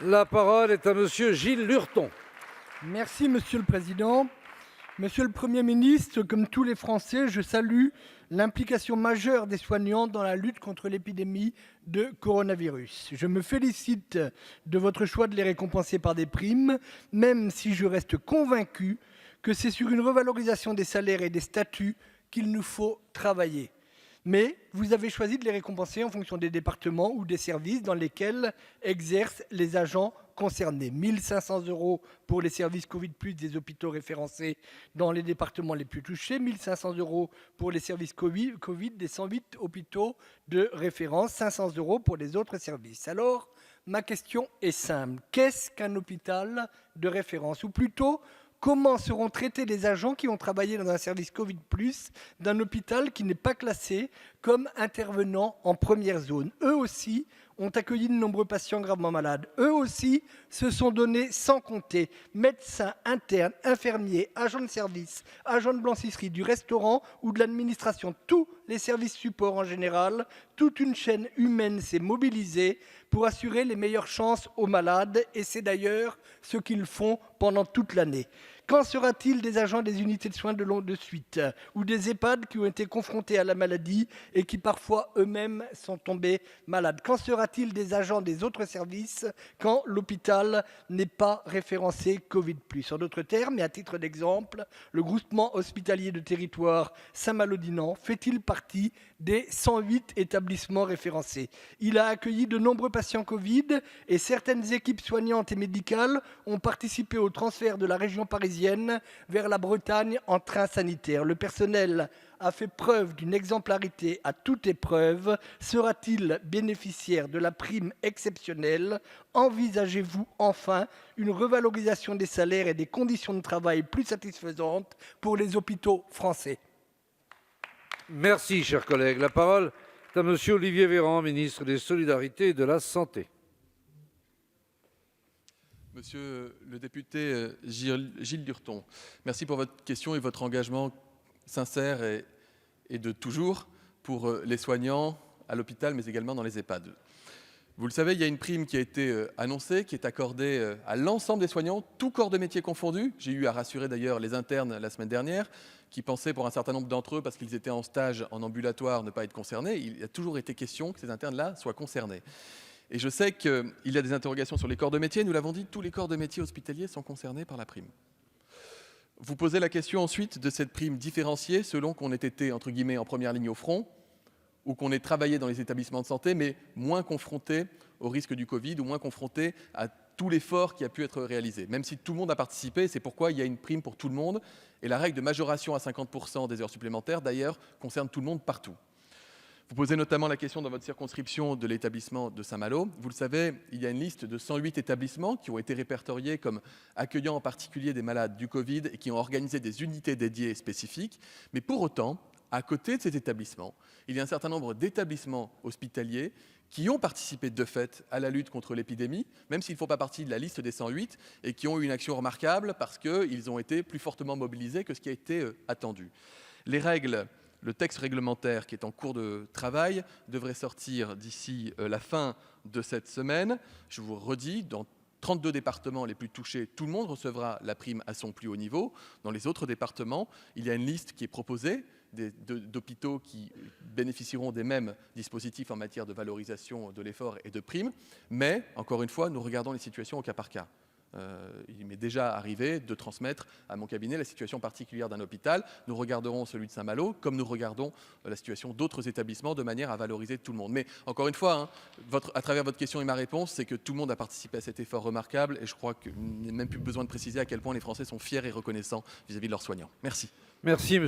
La parole est à monsieur Gilles Lurton. Merci, Monsieur le Président. Monsieur le Premier ministre, comme tous les Français, je salue l'implication majeure des soignants dans la lutte contre l'épidémie de coronavirus. Je me félicite de votre choix de les récompenser par des primes, même si je reste convaincu que c'est sur une revalorisation des salaires et des statuts qu'il nous faut travailler. Mais vous avez choisi de les récompenser en fonction des départements ou des services dans lesquels exercent les agents concernés. 1 500 € pour les services Covid+ des hôpitaux référencés dans les départements les plus touchés, 1 500 € pour les services Covid des 108 hôpitaux de référence, 500 € pour les autres services. Alors, ma question est simple. Qu'est-ce qu'un hôpital de référence? Ou plutôt, comment seront traités les agents qui ont travaillé dans un service Covid+ d'un hôpital qui n'est pas classé comme intervenant en première zone? Eux aussi ont accueilli de nombreux patients gravement malades. Eux aussi se sont donnés sans compter. Médecins, internes, infirmiers, agents de service, agents de blanchisserie, du restaurant ou de l'administration, tous les services supports en général, toute une chaîne humaine s'est mobilisée pour assurer les meilleures chances aux malades, et c'est d'ailleurs ce qu'ils font pendant toute l'année. Qu'en sera-t-il des agents des unités de soins de suite ou des EHPAD qui ont été confrontés à la maladie et qui parfois eux-mêmes sont tombés malades? Qu'en sera-t-il des agents des autres services quand l'hôpital n'est pas référencé Covid+? En d'autres termes, et à titre d'exemple, le groupement hospitalier de territoire Saint-Malo-Dinant fait-il partie des 108 établissements référencés? Il a accueilli de nombreux patients Covid et certaines équipes soignantes et médicales ont participé au transfert de la région parisienne vers la Bretagne en train sanitaire. Le personnel a fait preuve d'une exemplarité à toute épreuve. Sera-t-il bénéficiaire de la prime exceptionnelle? Envisagez-vous enfin une revalorisation des salaires et des conditions de travail plus satisfaisantes pour les hôpitaux français? Merci, cher collègue. La parole est à monsieur Olivier Véran, ministre des Solidarités et de la Santé. Monsieur le député Gilles Lurton, merci pour votre question et votre engagement sincère et de toujours pour les soignants à l'hôpital, mais également dans les EHPAD. Vous le savez, il y a une prime qui a été annoncée, qui est accordée à l'ensemble des soignants, tous corps de métier confondus. J'ai eu à rassurer d'ailleurs les internes la semaine dernière, qui pensaient pour un certain nombre d'entre eux, parce qu'ils étaient en stage en ambulatoire, ne pas être concernés. Il a toujours été question que ces internes-là soient concernés. Et je sais qu'il y a des interrogations sur les corps de métier. Nous l'avons dit, tous les corps de métier hospitaliers sont concernés par la prime. Vous posez la question ensuite de cette prime différenciée selon qu'on ait été, entre guillemets, en première ligne au front ou qu'on ait travaillé dans les établissements de santé, mais moins confronté au risque du Covid ou moins confronté à tout l'effort qui a pu être réalisé. Même si tout le monde a participé, c'est pourquoi il y a une prime pour tout le monde. Et la règle de majoration à 50% des heures supplémentaires, d'ailleurs, concerne tout le monde partout. Vous posez notamment la question dans votre circonscription de l'établissement de Saint-Malo. Vous le savez, il y a une liste de 108 établissements qui ont été répertoriés comme accueillant en particulier des malades du Covid et qui ont organisé des unités dédiées et spécifiques. Mais pour autant, à côté de ces établissements, il y a un certain nombre d'établissements hospitaliers qui ont participé de fait à la lutte contre l'épidémie, même s'ils ne font pas partie de la liste des 108, et qui ont eu une action remarquable parce qu'ils ont été plus fortement mobilisés que ce qui a été attendu. Les règles... Le texte réglementaire qui est en cours de travail devrait sortir d'ici la fin de cette semaine. Je vous redis, dans 32 départements les plus touchés, tout le monde recevra la prime à son plus haut niveau. Dans les autres départements, il y a une liste qui est proposée d'hôpitaux qui bénéficieront des mêmes dispositifs en matière de valorisation de l'effort et de primes. Mais, encore une fois, nous regardons les situations au cas par cas. Il m'est déjà arrivé de transmettre à mon cabinet la situation particulière d'un hôpital. Nous regarderons celui de Saint-Malo comme nous regardons la situation d'autres établissements de manière à valoriser tout le monde. Mais encore une fois, à travers votre question et ma réponse, c'est que tout le monde a participé à cet effort remarquable et je crois qu'il n'y a même plus besoin de préciser à quel point les Français sont fiers et reconnaissants vis-à-vis de leurs soignants. Merci. Merci, monsieur.